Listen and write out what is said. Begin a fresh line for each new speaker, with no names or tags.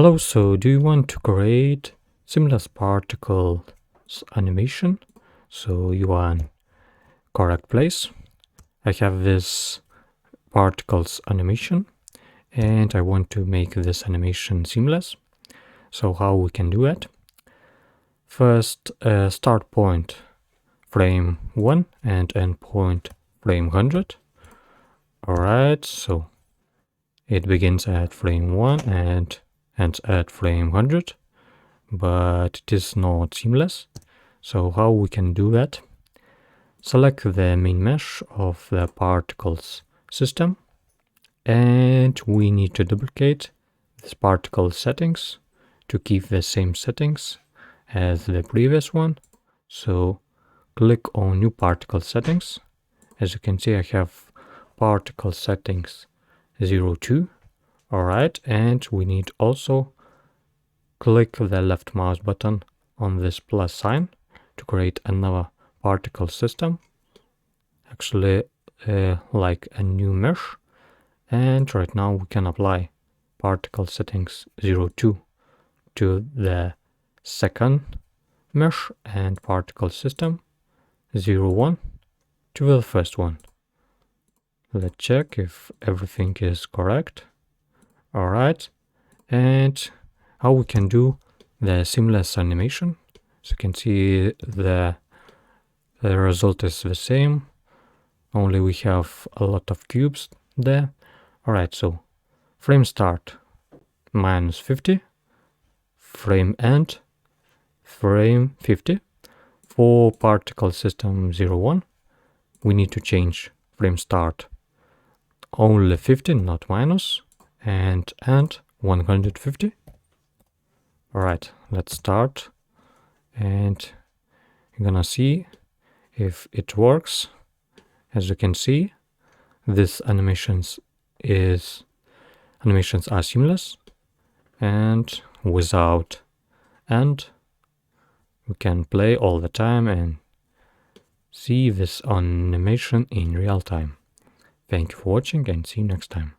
Hello, so do you want to create seamless particles animation? So you are in correct place. I have this particles animation and I want to make this animation seamless. So how we can do it? First, start point frame 1 and end point frame 100. Alright, so it begins at frame 1 and ends at frame 100, but it is not seamless. So how we can do that? Select the main mesh of the particles system, and we need to duplicate this particle settings to keep the same settings as the previous one. So click on new particle settings. As you can see, I have particle settings 02. Alright, and we need also click the left mouse button on this plus sign to create another particle system, actually like a new mesh. And right now we can apply particle settings 02 to the second mesh and particle system 01 to the first one. Let's check if everything is correct. Alright, and how we can do the seamless animation. So you can see the result is the same, only we have a lot of cubes there. Alright, so frame start -50, frame end frame 50. For particle system 01, we need to change frame start only 50, not minus, and end 150. Alright, let's start, and you're gonna see if it works. As you can see, this animations are seamless, and without end we can play all the time and see this animation in real time. Thank you for watching and see you next time.